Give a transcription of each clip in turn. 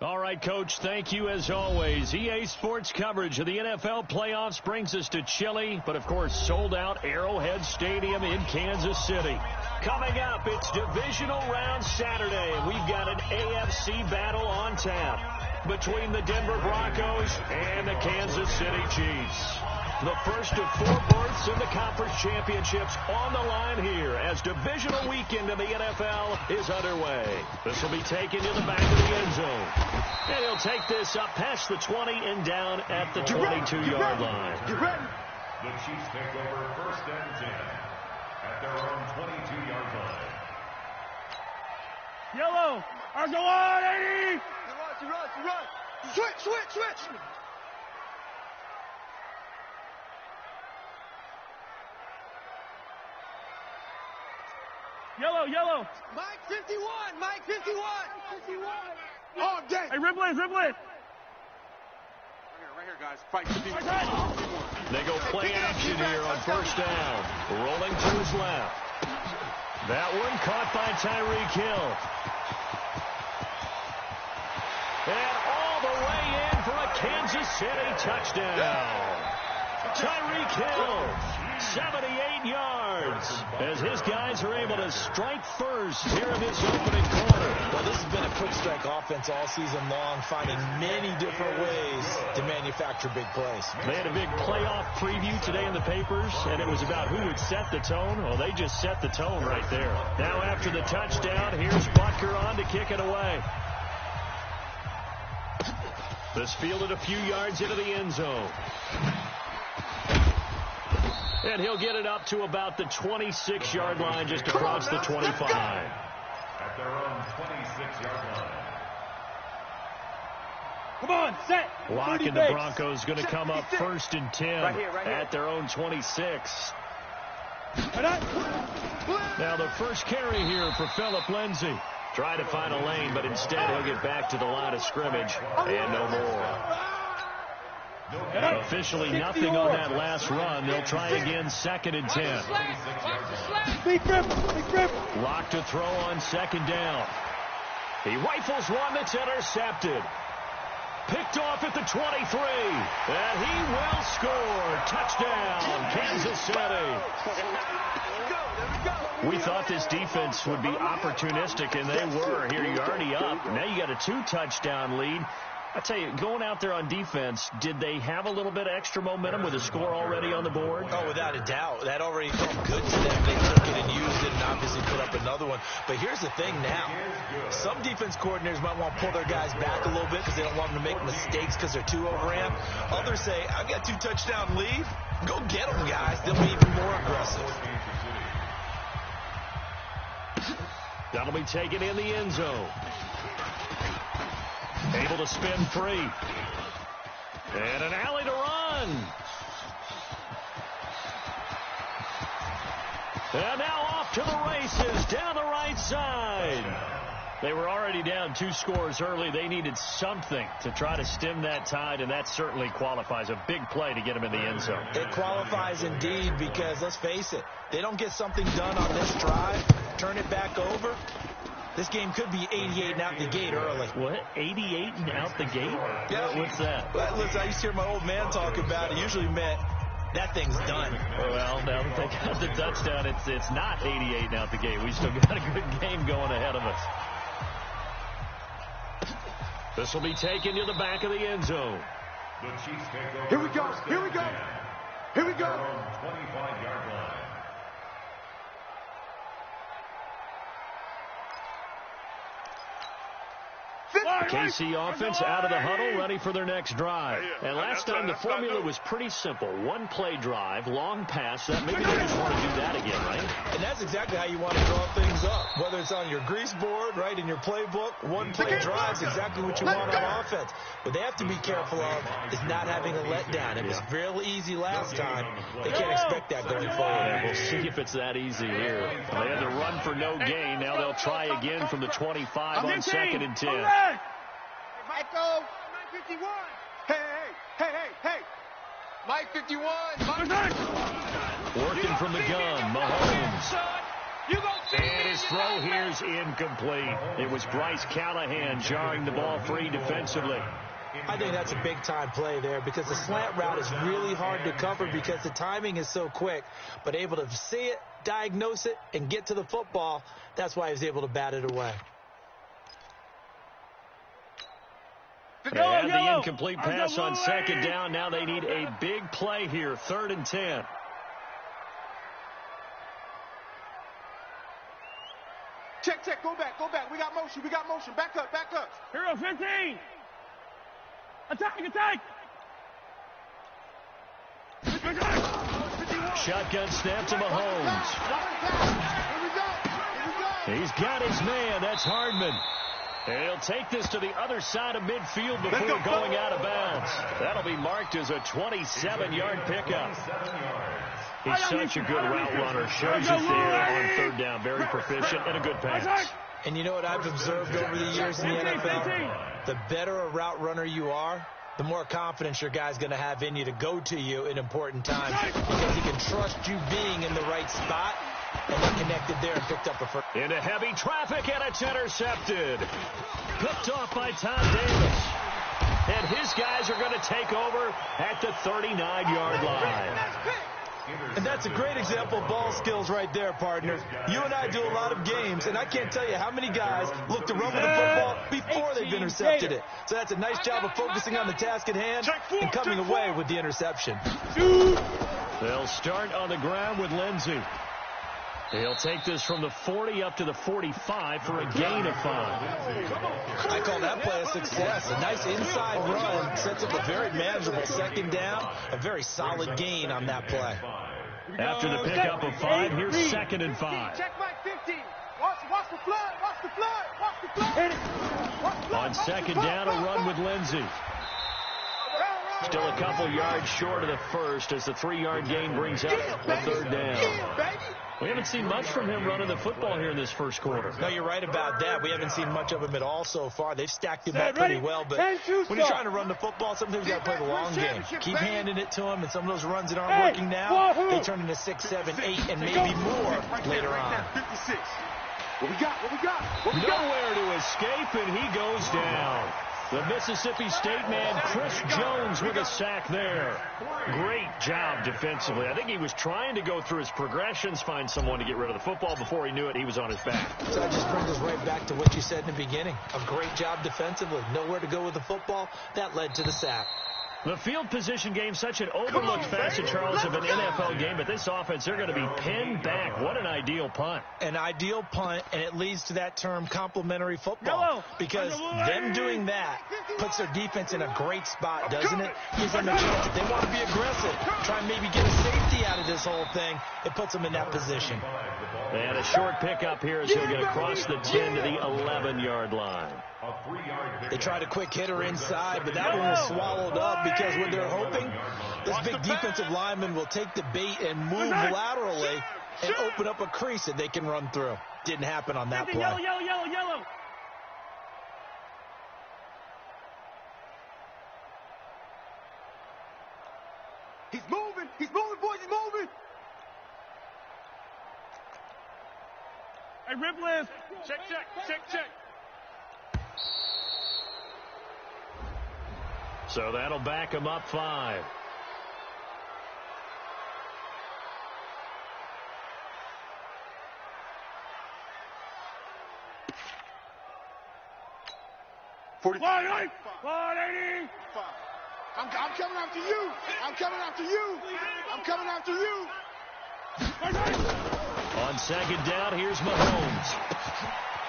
All right, Coach, thank you as always. EA Sports coverage of the NFL playoffs brings us to chilly, but of course sold-out Arrowhead Stadium in Kansas City. Coming up, it's Divisional Round Saturday. We've got an AFC battle on tap between the Denver Broncos and the Kansas City Chiefs. The first of 4 berths in the conference championships on the line here as divisional weekend in the NFL is underway. This will be taken to the back of the end zone. And he'll take this up past the 20 and down at the 22-yard line. The Chiefs take over 1st and 10 at their own 22-yard line. Yellow, ours go on, 80! Run! Switch! Yellow! Mike 51! All day! Hey, Ripley! Right here, guys. Fight to be. They go play action here on 1st down. Rolling to his left. That one caught by Tyreek Hill. And all the way in for a Kansas City touchdown. Tyreek Hill, 78 yards, as his guys are able to strike first here in this opening quarter. Well, this has been a quick strike offense all season long, finding many different ways to manufacture big plays. They had a big playoff preview today in the papers, and it was about who would set the tone. Well, they just set the tone right there. Now after the touchdown, here's Butker on to kick it away. This fielded a few yards into the end zone. And he'll get it up to about the 26-yard line, just across the 25. At their own 26-yard line. Come on, set! Locking the Broncos going to come up 1st and 10 right here. at their own 26. Now the first carry here for Phillip Lindsay. Try to find a lane, but instead he'll get back to the line of scrimmage and no more. Officially nothing on that last run. They'll try again 2nd and 10. Big grip! Locked to throw on 2nd down. He rifles one that's intercepted. Picked off at the 23. And he will score. Touchdown, Kansas City. We thought this defense would be opportunistic, and they were. Here you're already up. Now you got a 2-touchdown lead. I tell you, going out there on defense, did they have a little bit of extra momentum with a score already on the board? Oh, without a doubt. That already felt good to them. They took it and used it and obviously put up another one. But here's the thing now. Some defense coordinators might want to pull their guys back a little bit because they don't want them to make mistakes because they're too overamped. Others say, I've got 2-touchdown lead. Go get them, guys. They'll be even more aggressive. That'll be taken in the end zone. Able to spin free. And an alley to run. And now off to the races down the right side. They were already down 2 scores early. They needed something to try to stem that tide, and that certainly qualifies. A big play to get them in the end zone. It qualifies indeed because, let's face it, they don't get something done on this drive, turn it back over. This game could be 88 and out the gate early. What? 88 and out the gate? Yeah. What's that? Well, listen, I used to hear my old man talk about it. Usually meant that thing's done. Well, now that they got the touchdown, it's not 88 and out the gate. We still got a good game going ahead of us. This will be taken to the back of the end zone. The Chiefs take over. Here we go. 25-yard line. KC offense out of the huddle, ready for their next drive. And last time the formula was pretty simple. 1-play drive, long pass. That maybe they just want to do that again, right? And that's exactly how you want to draw things up. Whether it's on your grease board, right, in your playbook, 1-play drive is exactly what you want on offense. What they have to be careful of is not having a letdown. It was real easy last time. They can't expect that going forward. Yeah, we'll see if it's that easy here. They had to run for no gain. Now they'll try again from the 25 on 2nd and 10. Michael, 51. Hey. Mike 51. Working from the gun, Mahomes. And his his throw here's incomplete. It was Bryce Callahan jarring the ball free defensively. I think that's a big-time play there because the slant route is really hard to cover because the timing is so quick. But able to see it, diagnose it, and get to the football, that's why he was able to bat it away. And the incomplete pass on second down. Now they need a big play here, 3rd and 10. Check, check, go back. We got motion, Back up. Hero 15. Attack. Shotgun snap to Mahomes. Here we go. He's got his man. That's Hardman. And he'll take this to the other side of midfield before going out of bounds. That'll be marked as a 27-yard pickup. He's such a good route runner. Shows it there on 3rd down. Very proficient and a good pass. And you know what I've observed over the years in the NFL? The better a route runner you are, the more confidence your guy's going to have in you to go to you in important times because he can trust you being in the right spot. And they connected there and picked up a first. Into heavy traffic, and it's intercepted. Picked off by Tom Davis. And his guys are going to take over at the 39-yard line. And that's a great example of ball skills right there, partner. You and I do a lot of games, and I can't tell you how many guys look to run with the football before they've intercepted it. So that's a nice job of focusing on the task at hand and coming away with the interception. They'll start on the ground with Lindsey. He'll take this from the 40 up to the 45 for a gain of 5. I call that play a success. A nice inside run sets up a very manageable 2nd down. A very solid gain on that play. After the pickup of 5, here's 2nd and 5. Check Mike 15. Watch the flood. On 2nd down, a run with Lindsey. Still a couple yards short of the first as the 3-yard gain brings up the 3rd down. We haven't seen much from him running the football here in this first quarter. No, you're right about that. We haven't seen much of him at all so far. They've stacked him up pretty well, but when you're trying to run the football, sometimes you got to play the long game. Keep handing it to him, and some of those runs that aren't working now, they turn into 6, 7, 8, and maybe more later on. 56. What we got? Nowhere to escape, and he goes down. The Mississippi State man, Chris Jones, with a sack there. Great job defensively. I think he was trying to go through his progressions, find someone to get rid of the football. Before he knew it, he was on his back. So that just brings us right back to what you said in the beginning. A great job defensively. Nowhere to go with the football. That led to the sack. The field position game, such an overlooked facet, Charles, of an NFL game. But this offense, they're going to be pinned back. What an ideal punt. An ideal punt, and it leads to that term complementary football. Because them doing that puts their defense in a great spot, doesn't it? Gives them a chance. If they want to be aggressive, try and maybe get a safety out of this whole thing, it puts them in that position. And a short pickup here as he'll get across the 10 to the 11-yard line. They tried a quick hitter inside, but that one was swallowed up because when they're hoping this big defensive lineman will take the bait and move laterally and open up a crease that they can run through. Didn't happen on that play. Yellow. He's moving, boys, he's moving. Hey, rip lift. Check. So that'll back him up 5. $180. I'm coming after you. I'm coming after you. On 2nd down, here's Mahomes.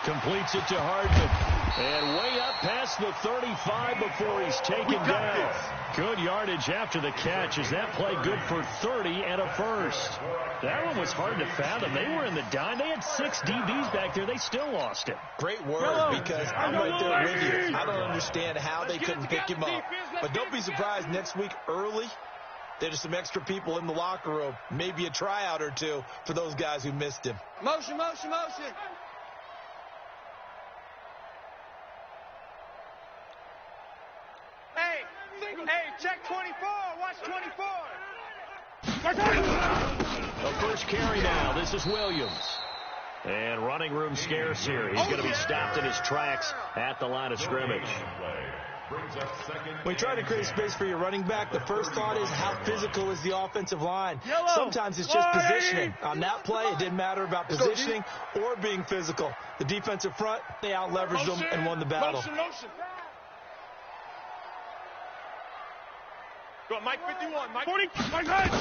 Completes it to Hardman. And way up past the 35 before he's taken down. Good yardage after the catch. Is that play good for 30 and a first? That one was hard to fathom. They were in the dime. They had 6 DBs back there. They still lost it. Great word, because I'm right there with you. I don't understand how they couldn't pick him up. But don't be surprised next week early, there's some extra people in the locker room. Maybe a tryout or two for those guys who missed him. Motion. Hey, check 24. Watch 24. The first carry now. This is Williams. And running room scarce here. He's going to be stopped in his tracks at the line of scrimmage. When you try to create space for your running back, the first thought is how physical is the offensive line. Sometimes it's just positioning. On that play, it didn't matter about positioning or being physical. The defensive front, they out-leveraged them and won the battle. Go on, Mike 51, Mike 40, Mike Hines.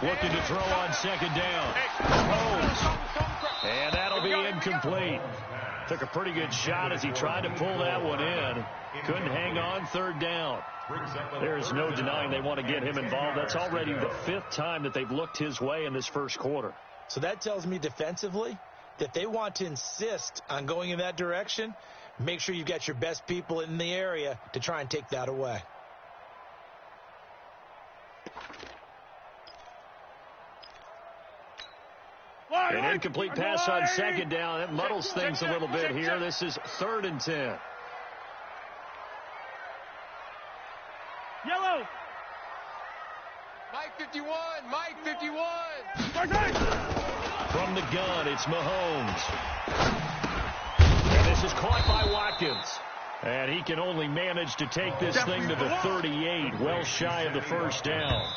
Looking to throw on second down. Mahomes. And that'll be incomplete. Took a pretty good shot as he tried to pull that one in. Couldn't hang on third down. There's no denying they want to get him involved. That's already the 5th time that they've looked his way in this first quarter. So that tells me defensively that they want to insist on going in that direction. Make sure you've got your best people in the area to try and take that away. An incomplete pass on second down. It muddles things a little bit here. This is 3rd and 10. Yellow. Mike 51, Mike 51. From the gun, it's Mahomes. And this is caught by Watkins. And he can only manage to take this thing to the 38, well shy of the first down.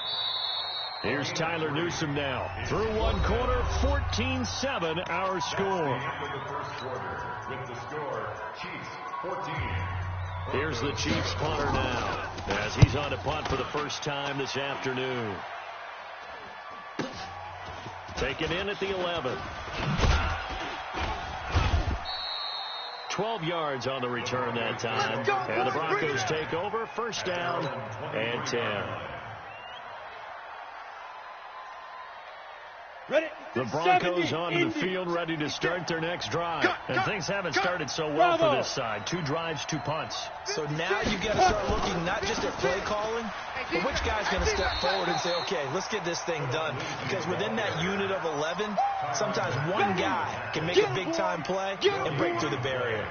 Here's Tyler Newsome now. Through one quarter, 14-7 our score. With the score, Chiefs 14. Here's the Chiefs punter now as he's on to punt for the first time this afternoon. Taken in at the 11. 12 yards on the return that time. And the Broncos take over, first down and 10. The Broncos onto the field, ready to start their next drive. And things haven't started so well for this side. 2 drives, 2 punts. So now you've got to start looking not just at play calling, but which guy's going to step forward and say, okay, let's get this thing done. Because within that unit of 11, sometimes one guy can make a big-time play and break through the barrier.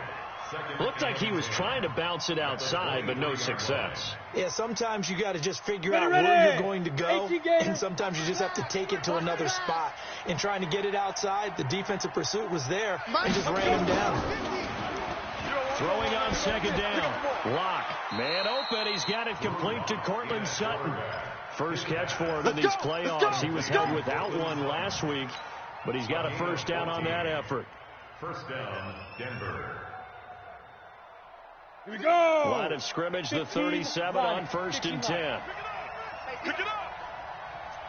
Looked like he was trying to bounce it outside, but no success. Yeah, sometimes you got to just figure out where you're going to go, and sometimes you just have to take it to another spot. In trying to get it outside, the defensive pursuit was there and just ran him down. Throwing on second down. Lock. Man open. He's got it complete to Cortland Sutton. First catch for him in these playoffs. He was held without one last week, but he's got a first down on that effort. First down, Denver. Here we go. Line of scrimmage, the 37 on 1st and 10. Pick it up.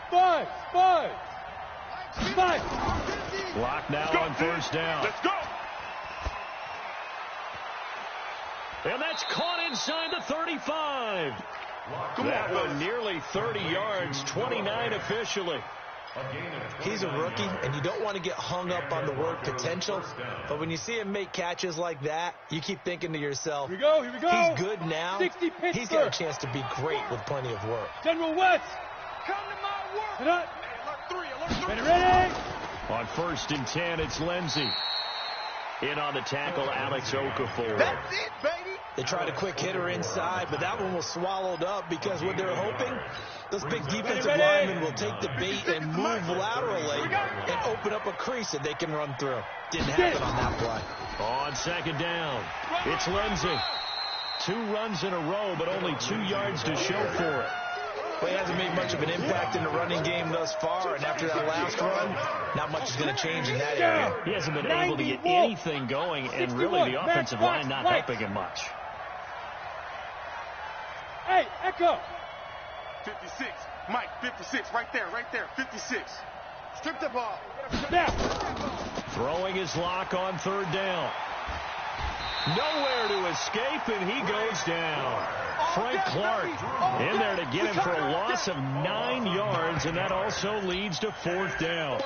5. Lock now on first down. Let's go. And that's caught inside the 35. That one nearly 30 yards, 29 officially. He's a rookie, and you don't want to get hung up on the word potential. But when you see him make catches like that, you keep thinking to yourself, Here we go. He's good now. 60 Pittsburgh. He's got a chance to be great with plenty of work. General West. Come to my work. Hit up. Alert 3, alert 3. Ready. On 1st and 10, it's Lindsey. In on the tackle, Alex Okafor. That's it, baby. They tried a quick hitter inside, but that one was swallowed up because what they're hoping, those big defensive linemen will take the bait and move laterally and open up a crease that they can run through. Didn't happen on that play. On second down, it's Lindsey. 2 runs in a row, but only 2 yards to show for it. Well, he hasn't made much of an impact in the running game thus far, and after that last run, not much is going to change in that area. He hasn't been able to get anything going, and really the offensive line not helping him much. Hey, Echo. 56. Mike, 56. Right there. 56. Strip the ball. Now. Throwing his lock on third down. Nowhere to escape, and he goes down. Frank Clark in there to get him for a loss of 9 yards, and that also leads to 4th down.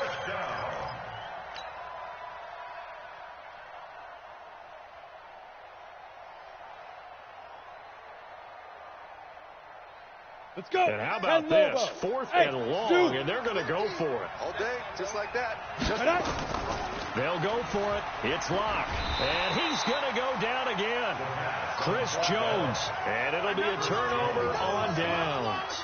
Let's go. And how about this? 4th and long, and they're going to go for it. All day, just like that. They'll go for it. It's Locke. And he's going to go down again. Chris Jones. And it'll be a turnover on downs.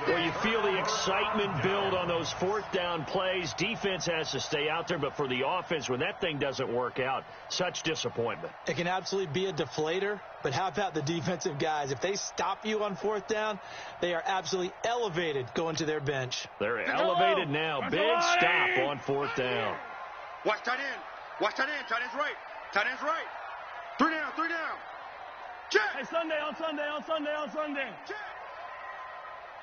Well, you feel the excitement build on those fourth down plays. Defense has to stay out there, but for the offense, when that thing doesn't work out, such disappointment. It can absolutely be a deflator, but how about the defensive guys? If they stop you on fourth down, they are absolutely elevated going to their bench. They're elevated now. Big stop on fourth down. Watch tight end. Watch tight end. Tight end's right. Tight end's right. 3 down. 3 down. Check. Hey, Sunday. Check.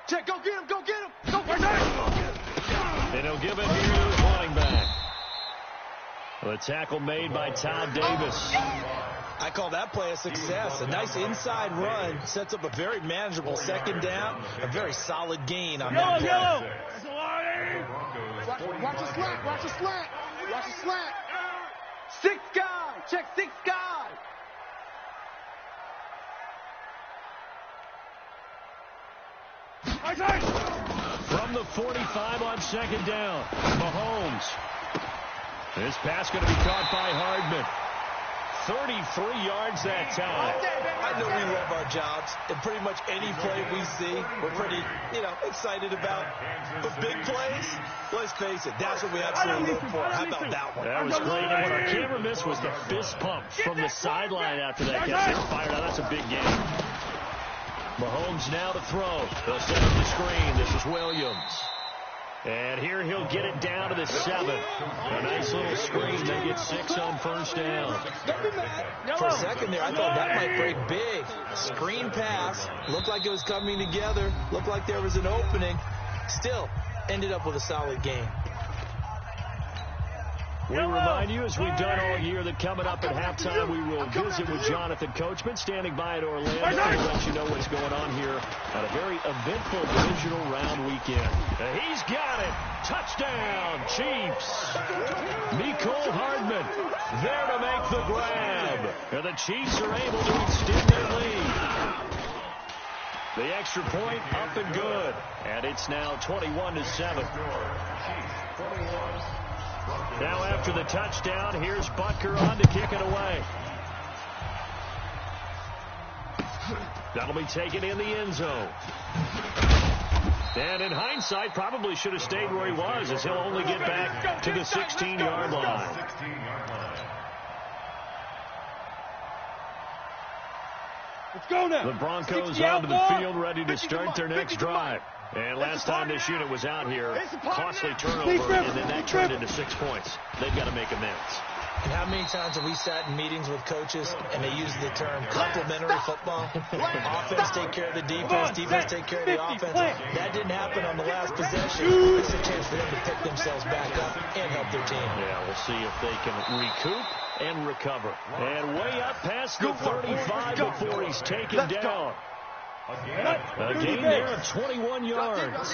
Check. Go get him. Go get him. Go get him. And he'll give it here to his running back. The tackle made by Todd Davis. I call that play a success. A nice inside run sets up a very manageable second down, a very solid gain on that play. Watch the slant. Watch the slant. Watch the slant. 6 guy. Check 6 guy. From the 45 on second down, Mahomes. This pass going to be caught by Hardman. 33 yards that time. I know we love our jobs, and pretty much any play we see, we're pretty, excited about. But big plays, let's face it, that's what we absolutely look for. How about that one? That was great. And what our camera missed was the fist pump from the sideline after that gets fired out. That's a big game. Mahomes now to throw. They'll set up the screen. This is Williams. And here he'll get it down to the 7. A nice little screen. They get 6 on first down. For a second there, I thought that might break big. Screen pass. Looked like it was coming together. Looked like there was an opening. Still, ended up with a solid game. We remind you, as we've done all year, that coming up at halftime, we will visit with Jonathan Coachman, standing by at Orlando, to let you know what's going on here at a very eventful divisional round weekend. He's got it. Touchdown, Chiefs. Mecole Hardman there to make the grab. And the Chiefs are able to extend their lead. The extra point up and good. And it's now 21-7. Now after the touchdown, here's Butker on to kick it away. That'll be taken in the end zone. And in hindsight, probably should have stayed where he was, as he'll only get back to the 16-yard line. Let's go now. The Broncos onto the field, ready to start their next drive. And last time this unit was out here, costly turnover, and then that turned into 6 points. They've got to make amends. And how many times have we sat in meetings with coaches and they use the term complementary football? Offense take care of the defense, defense take care of the offense. That didn't happen on the last possession. This is a chance for them to pick themselves back up and help their team. Yeah, we'll see if they can recoup and recover. And way up past the 35 before he's taken down. A gain there of 21 yards.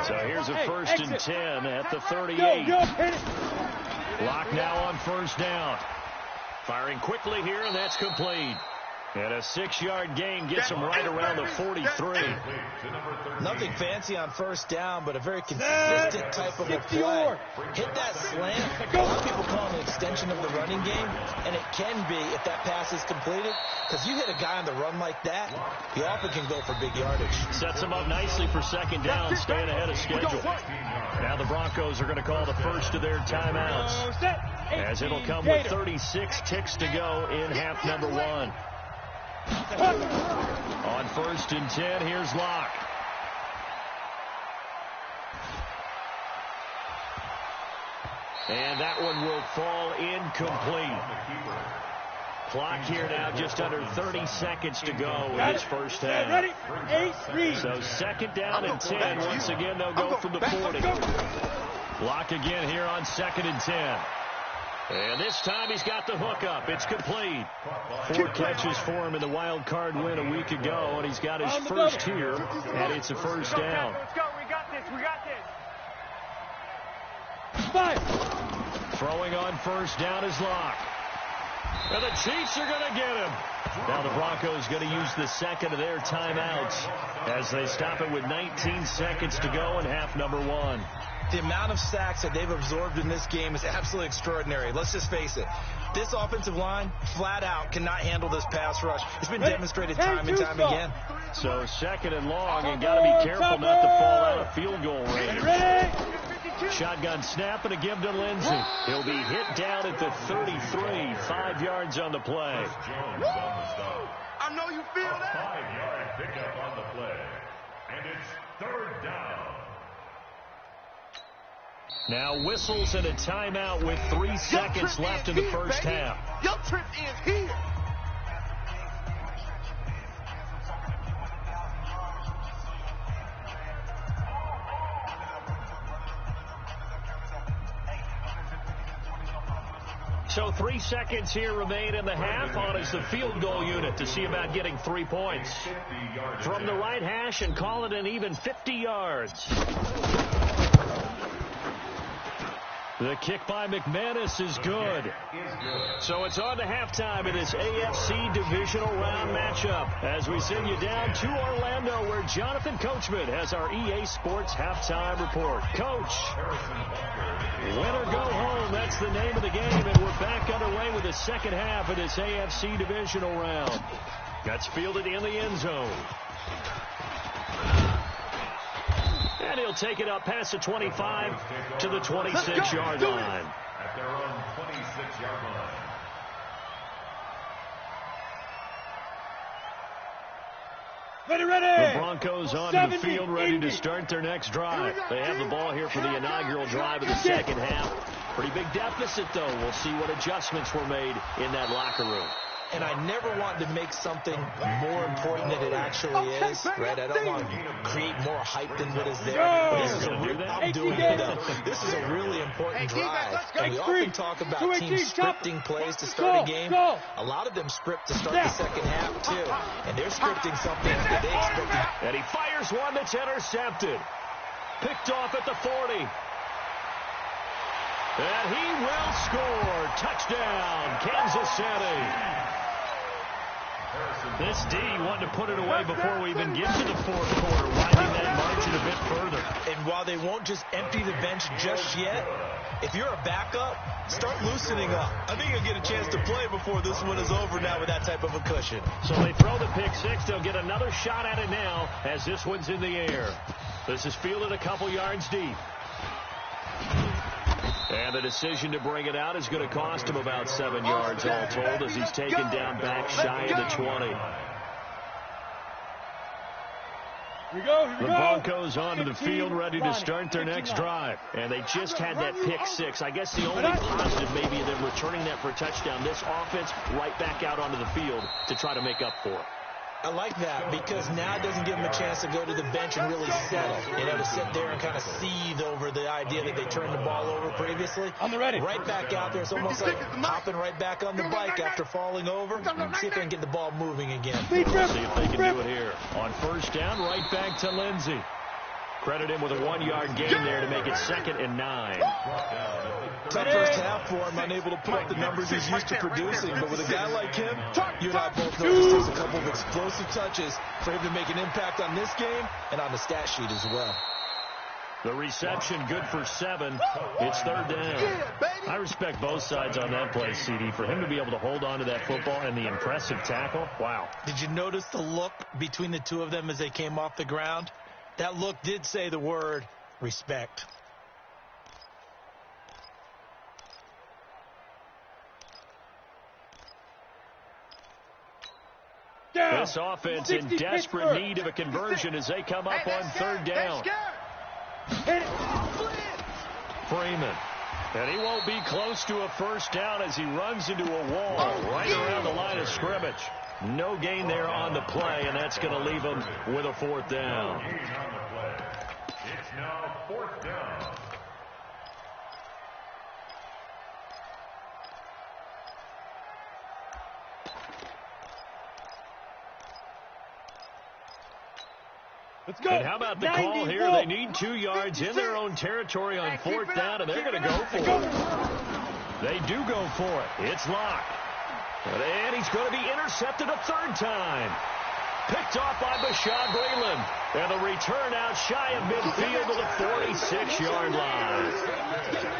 So here's a 1st and 10 at the 38. Lock now on first down. Firing quickly here, and that's complete. And a 6-yard gain gets him right around the 43. Nothing fancy on first down, but a very consistent type of a play. Hit that slant. A lot of people call it an extension of the running game, and it can be if that pass is completed, because you hit a guy on the run like that, he often can go for big yardage. Sets him up nicely for second down, staying ahead of schedule. Now the Broncos are going to call the first of their timeouts, as it'll come with 36 ticks to go in half number 1. On 1st and 10, here's Locke. And that one will fall incomplete. Clock here now, just under 30 seconds to go in this first half. So second down and 10. Once again, they'll go from the 40. Locke again here on 2nd and 10. And this time he's got the hook up. It's complete. 4 catches for him in the wild card win a week ago, and he's got his first here, and it's a first down. Let's go. We got this. Throwing on first down is Locke. And the Chiefs are going to get him. Now the Broncos going to use the second of their timeouts as they stop it with 19 seconds to go in half number 1. The amount of sacks that they've absorbed in this game is absolutely extraordinary. Let's just face it. This offensive line, flat out, cannot handle this pass rush. It's been demonstrated time and time again. So 2nd and long, and got to be careful not to fall out of field goal range. Shotgun snap and a give to Lindsey. He'll be hit down at the 33, 5 yards on the play. I know you feel that. 5-yard pickup on the play. And it's 3rd down. Now whistles and a timeout with 3 seconds left in the first half. Your trip ends here. So 3 seconds here remain in the half. On is the field goal unit to see about getting 3 points. From the right hash and call it an even 50 yards. The kick by McManus is good. So it's on to halftime in this AFC divisional round matchup as we send you down to Orlando where Jonathan Coachman has our EA Sports halftime report. Coach, win or go home, that's the name of the game, and we're back underway with the second half of this AFC divisional round. That's fielded in the end zone. And he'll take it up past the 25 to the 26-yard line. At their own 26-yard line. The Broncos onto the field ready to start their next drive. They have the ball here for the inaugural drive of the second half. Pretty big deficit, though. We'll see what adjustments were made in that locker room. And I never want to make something more important than it actually is, right? I don't want to create more hype than what is there. This is a really important drive. And we often talk about teams scripting plays to start a game. A lot of them script to start the second half, too. And they're scripting something that they expect. And he fires one that's intercepted. Picked off at the 40. And he will score. Touchdown, Kansas City. This D wanted to put it away before we even get to the fourth quarter, widening that margin a bit further. And while they won't just empty the bench just yet, if you're a backup, start loosening up. I think you'll get a chance to play before this one is over now with that type of a cushion. So they throw the pick six. They'll get another shot at it now as this one's in the air. This is fielded a couple yards deep. And the decision to bring it out is going to cost him about 7 yards all told as he's taken down back shy of the 20. The Broncos onto the field ready to start their next drive. And they just had that pick six. I guess the only positive maybe of them returning that for a touchdown. This offense right back out onto the field to try to make up for it. I like that because now it doesn't give them a chance to go to the bench and really settle. You know, to sit there and kind of seethe over the idea that they turned the ball over previously. Right back out there. It's almost like hopping right back on the bike after falling over. And see if they can get the ball moving again. We'll see if they can do it here. On first down, right back to Lindsey. Credit him with a 1-yard gain there to make it 2nd and 9. Tough first half for him, unable to put up the numbers he's used to producing. But with a guy like him, you and I both know this takes a couple of explosive touches for him to make an impact on this game and on the stat sheet as well. The reception good for 7. It's 3rd down. I respect both sides on that play, CD. For him to be able to hold on to that football and the impressive tackle, wow. Did you notice the look between the two of them as they came off the ground? That look did say the word respect. This offense in desperate need of a conversion as they come up on 3rd down. Freeman. And he won't be close to a first down as he runs into a wall right around the line of scrimmage. No gain there on the play, and that's going to leave him with a 4th down. It's now 4th down. And how about the call here? They need 2 yards in their own territory on 4th down, and they're going to go for it. They do go for it. It's Locke. And he's going to be intercepted a 3rd time. Picked off by Bashaud Breeland. And the return out shy of midfield to the 46-yard line.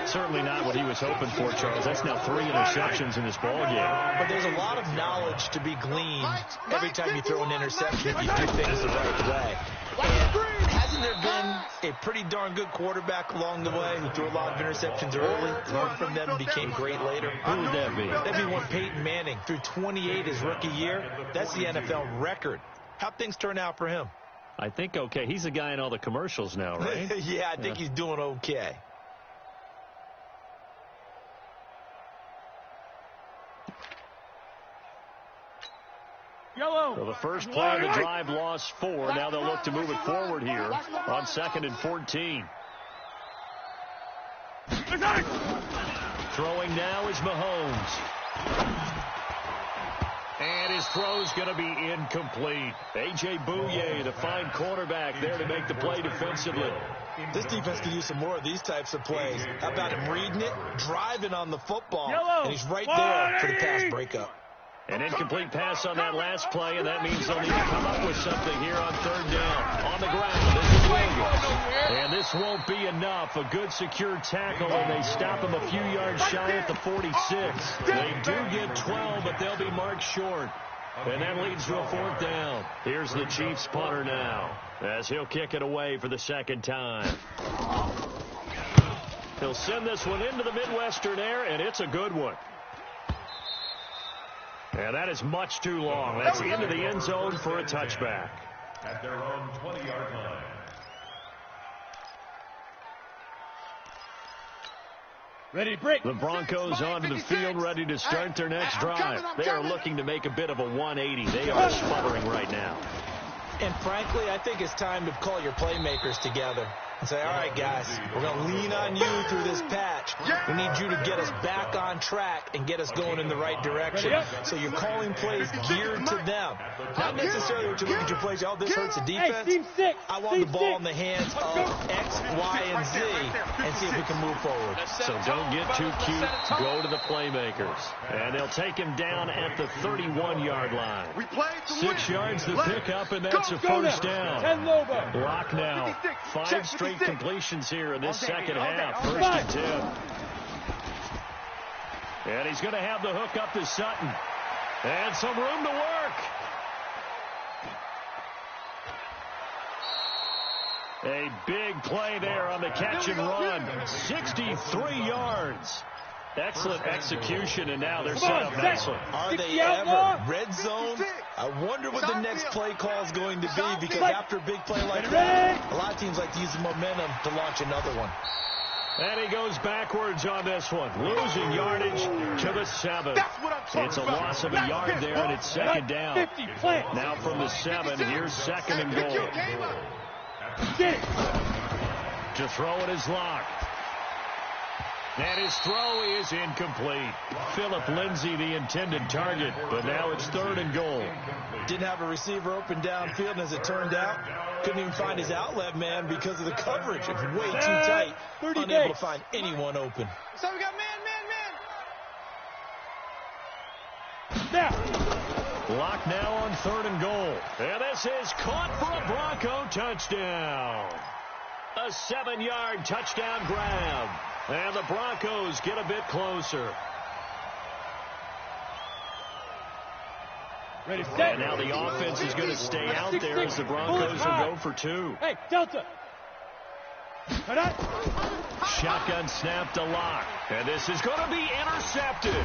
Certainly not what he was hoping for, Charles. That's now 3 interceptions in this ballgame. But there's a lot of knowledge to be gleaned every time you throw an interception if you do things the right way. And hasn't there been a pretty darn good quarterback along the way who threw a lot of interceptions early, learned from them, and became great later? Who would that be? That'd be one Peyton Manning. Threw 28 his rookie year. That's the NFL record. How'd things turn out for him? I think okay. He's the guy in all the commercials now, right? Yeah, I think he's doing okay. Yellow. So the first play of the drive lost 4. Now they'll look to move it forward here on 2nd and 14. Throwing now is Mahomes. And his throw's going to be incomplete. A.J. Bouye, the fine cornerback, there to make the play defensively. This defense could use some more of these types of plays. How about him reading it, driving on the football, and he's right there for the pass breakup. An incomplete pass on that last play, and that means they'll need to come up with something here on 3rd down. On the ground, this is Williams. And this won't be enough. A good secure tackle, and they stop him a few yards shy at the 46. They do get 12, but they'll be marked short. And that leads to a 4th down. Here's the Chiefs punter now, as he'll kick it away for the 2nd time. He'll send this one into the Midwestern air, and it's a good one. And that is much too long. That's into the end zone for a touchback. At their own 20-yard line. Ready, break. The Broncos onto the field, ready to start their next drive. They are looking to make a bit of a 180. They are sputtering right now. And frankly, I think it's time to call your playmakers together and say, all right, guys, we're going to lean on you through this patch. We need you to get us back on track and get us going in the right direction. So you're calling plays geared to them. Not necessarily what you look at your plays, oh, this hurts the defense. I want the ball in the hands of X, Y, and Z and see if we can move forward. So don't get too cute. Go to the playmakers. And they'll take him down at the 31-yard line. 6 yards to pick up, and that's a 1st down. Lock now. 5 straight completions here in this second half. 1st and 10. And he's going to have the hook up to Sutton. And some room to work. A big play there on the catch and run. 63 yards. Excellent execution, and now they're set up nicely. Are they ever? Red zone? I wonder what the next play call is going to be, because after a big play like that, a lot of teams like to use the momentum to launch another one. And he goes backwards on this one, losing yardage to the 7. It's a loss of a yard there, and it's 2nd down. Now from the 7, here's 2nd and goal. To throw it is Locke. And his throw is incomplete. Philip Lindsay, the intended target, but now it's 3rd and goal. Didn't have a receiver open downfield, and as it turned out, couldn't even find his outlet man because of the coverage. It was way too tight, unable to find anyone open. So we got man. Lock now on 3rd and goal. And this is caught for a Bronco touchdown. A 7-yard touchdown grab. And the Broncos get a bit closer. Ready, set. And now the offense is going to stay out there as the Broncos will go for 2. Hey, Delta. Shotgun snap to Locke. And this is going to be intercepted.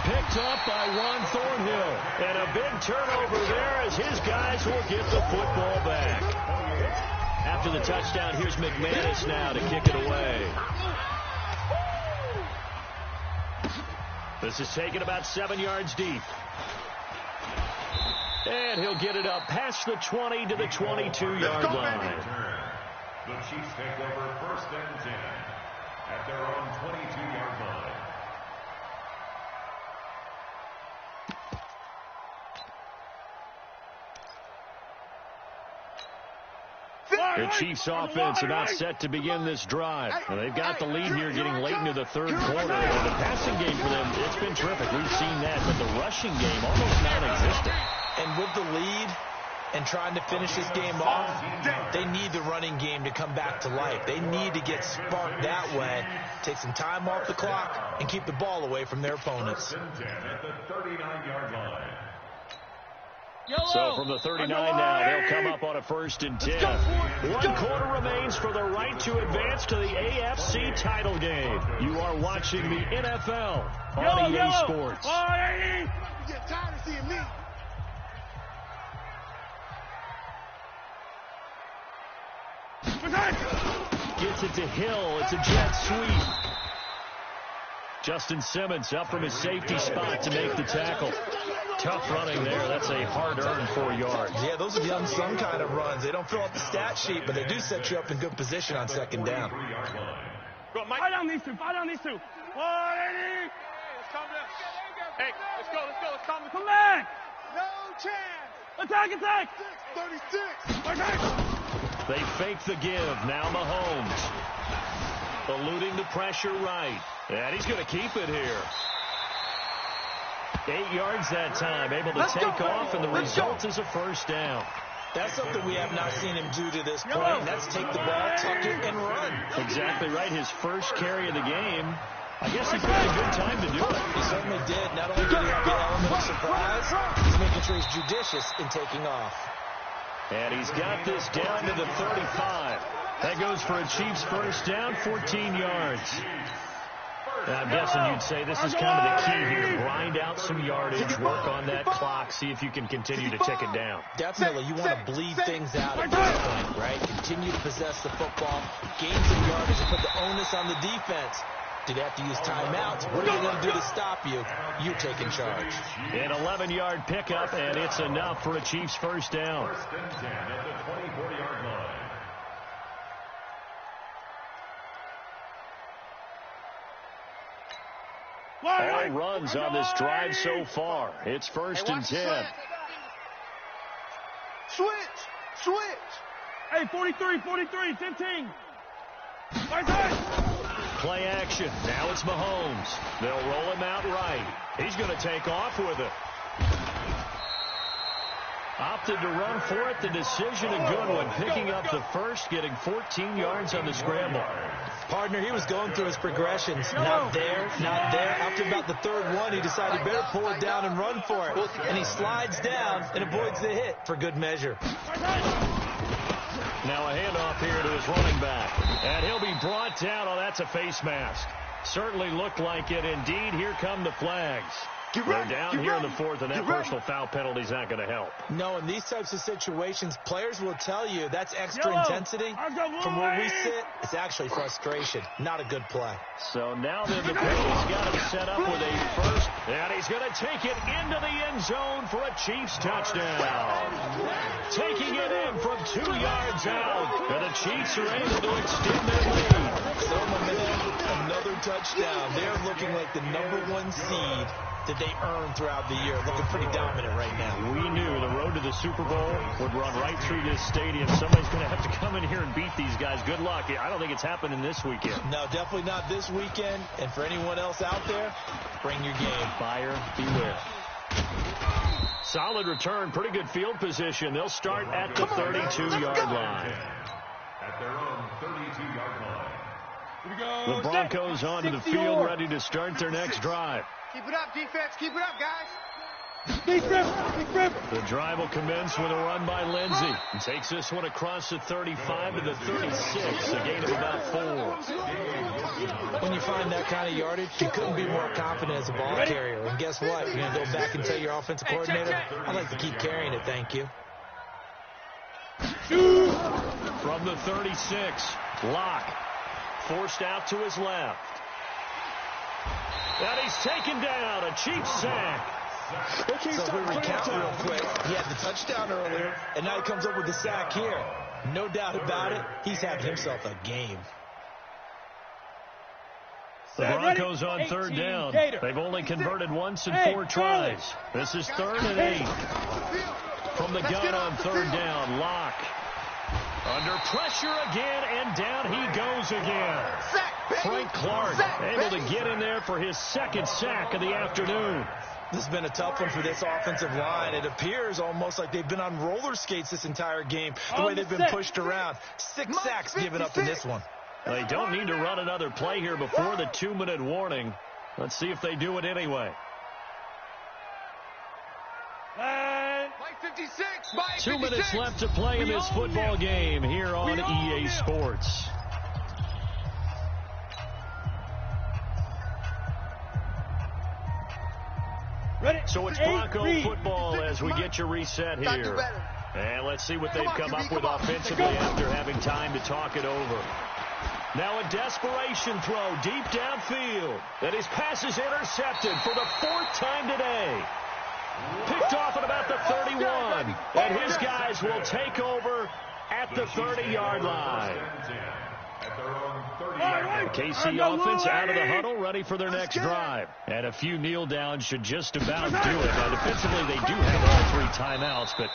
Picked up by Juan Thornhill. And a big turnover there as his guys will get the football back. After the touchdown, here's McManus now to kick it away. This is taken about 7 yards deep. And he'll get it up past the 20 to the 22-yard line. The Chiefs take over 1st and 10 at their own 22-yard line. The Chiefs offense about set to begin this drive. Now, they've got the lead here getting late into the 3rd quarter. And the passing game for them, it's been terrific. We've seen that, but the rushing game almost non-existent. And with the lead, and trying to finish this game off, they need the running game to come back to life. They need to get sparked that way, take some time off the clock, and keep the ball away from their opponents. At the 39-yard line. So from the 39 now, they'll come up on a 1st and 10. 1 quarter remains for the right to advance to the AFC title game. You are watching the NFL on EA Sports. You get tired of seeing me. Gets it to Hill. It's a jet sweep. Justin Simmons up from his safety spot to make the tackle. Tough running there. That's a hard-earned 4 yards. Yeah, those are the unsung kind of runs. They don't fill out the stat sheet, but they do set you up in good position on 2nd down. Go, Mike. Fight on these two. 180. Hey, let's calm down. Hey, let's go. Come back. No chance. Attack. 36. They fake the give. Now Mahomes. Eluding the pressure right. And he's going to keep it here. 8 yards that time. Able to take off, and the result is a 1st down. That's something we have not seen him do to this point. And that's take the ball, tuck it, and run. Exactly right. His first carry of the game. I guess he picked a good time to do it. He certainly did. Not only did he have the element of surprise, he's making sure he's judicious in taking off. And he's got this down to the 35. That goes for a Chiefs 1st down, 14 yards. And I'm guessing you'd say this is kind of the key here. Grind out some yardage, work on that clock, see if you can continue to tick it down. Definitely. You want to bleed things out at this point, right? Continue to possess the football, gain some yardage, and put the onus on the defense. Do they have to use timeouts? What are they going to do to stop you? You're taking charge. An 11-yard pickup, and it's enough for a Chiefs 1st down. 1st and 10 at the 24-yard line. All runs on this drive so far. It's 1st and 10. Switch. Hey, 43, 15. Play action. Now it's Mahomes. They'll roll him out right. He's going to take off with it. Opted to run for it. The decision a good one. Picking up the 1st, getting 14 yards on the scramble. Partner, he was going through his progressions. Not there. After about the 3rd one, he decided better pull it down and run for it. And he slides down and avoids the hit for good measure. Now a handoff here to his running back. And he'll be brought down. Oh, that's a face mask. Certainly looked like it. Indeed, here come the flags. They're down here in the 4th, and that personal foul penalty is not going to help. No, in these types of situations, players will tell you that's extra intensity. From where we sit, it's actually frustration. Not a good play. So now then the penalty's got him set up with a 1st, and he's going to take it into the end zone for a Chiefs touchdown. Taking it in from 2 yards out, and the Chiefs are able to extend their lead. So another touchdown. They're looking like the #1 seed that they earned throughout the year. Looking pretty dominant right now. We knew the road to the Super Bowl would run right through this stadium. Somebody's going to have to come in here and beat these guys. Good luck. I don't think it's happening this weekend. No, definitely not this weekend. And for anyone else out there, bring your game. Buyer beware. Solid return. Pretty good field position. They'll start at the 32-yard line. At their own 32-yard line. The Broncos onto the field, ready to start their next drive. Keep it up, defense. Keep it up, guys. The drive will commence with a run by Lindsey. And takes this one across the 35 to the 36, a gain of about 4. When you find that kind of yardage, you couldn't be more confident as a ball carrier. And guess what? You're going to go back and tell your offensive coordinator, I'd like to keep carrying it, thank you. From the 36, Locke forced out to his left. And he's taken down, a Chiefs sack. So if we recount real quick, he had the touchdown earlier, and now he comes up with the sack here. No doubt about it, he's having himself a game. The Broncos on 3rd down. They've only converted once in 4 tries. This is 3rd and 8. From the gun on 3rd down, Locke. Under pressure again, and down he goes again. Frank Clark able to get in there for his 2nd sack of the afternoon. This has been a tough one for this offensive line. It appears almost like they've been on roller skates this entire game, the way they've been pushed around. 6 sacks given up in this one. They don't need to run another play here before the 2-minute warning. Let's see if they do it anyway. Mike 56. Mike 2 minutes 56. left to play in this football game here on EA Sports. So it's Bronco football as we get you reset here. And let's see what they've come up with offensively after having time to talk it over. Now a desperation throw deep downfield. And his pass is intercepted for the 4th time today. Picked off at about the 31. And his guys will take over at the 30-yard line. KC offense out of the huddle, ready for their next drive. And a few kneel downs should just about do it. Now, defensively, they do have all 3 timeouts, but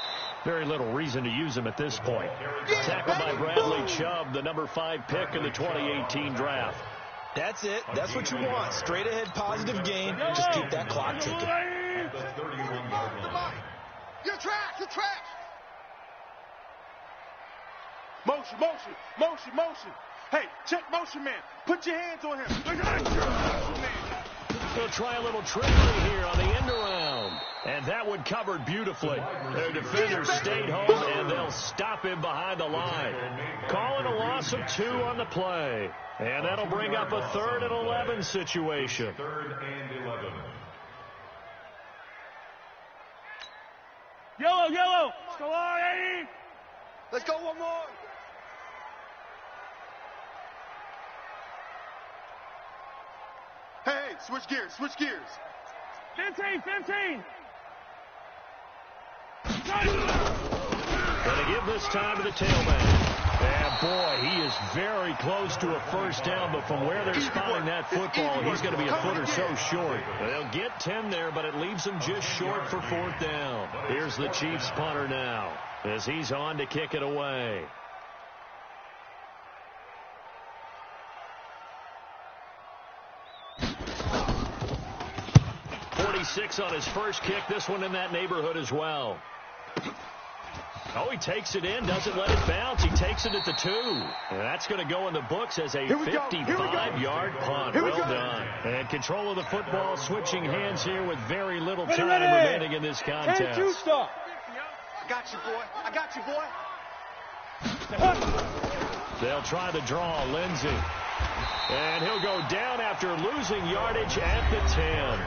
very little reason to use them at this point. Tackled by Bradley Chubb, the number 5 pick in the 2018 draft. That's it. That's what you want. Straight ahead positive gain. Just keep that clock ticking. You're trash. You're trash. Motion, motion, motion, motion. Hey, check motion man. Put your hands on him. They'll try a little trickery here on the end around. And that one covered beautifully. Their defenders stayed home, and they'll stop him behind the line. Calling a loss of 2 on the play. And that'll bring up a 3rd and 11 situation. 3rd and 11. Yellow, yellow. Let's go on, Eddie. Let's go one more. Hey, switch gears, switch gears. 15, 15. Going to give this time to the tailback. And, boy, he is very close to a first down, but from where they're spotting that football, he's going to be a foot or so short. They'll get 10 there, but it leaves them just short for 4th down. Here's the Chiefs punter now as he's on to kick it away. 46 on his first kick. This one in that neighborhood as well. Oh, he takes it in, doesn't let it bounce. He takes it at the 2. And that's going to go in the books as a 55-yard punt. Well done. And control of the football, switching hands here with very little time remaining in this contest. 10-2 stop. I got you, boy. I got you, boy. They'll try the draw, Lindsey. And he'll go down after losing yardage at the 10.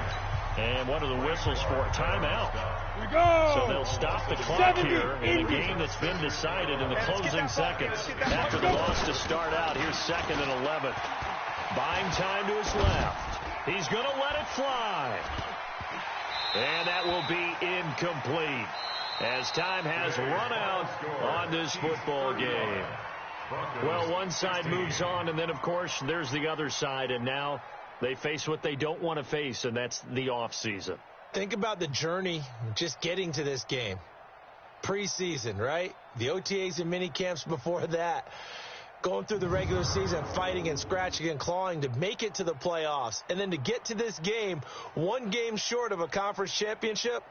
And what are the whistles for? Timeout. We go. So they'll stop the clock here in a game that's been decided in the closing seconds. After the loss to start out, here's 2nd and 11. Buying time to his left. He's going to let it fly. And that will be incomplete as time has run out on this football game. Well, one side moves on, and then, of course, there's the other side, and now they face what they don't want to face, and that's the offseason. Think about the journey just getting to this game. Preseason, right? The OTAs and mini camps before that. Going through the regular season, fighting and scratching and clawing to make it to the playoffs. And then to get to this game, 1 game short of a conference championship,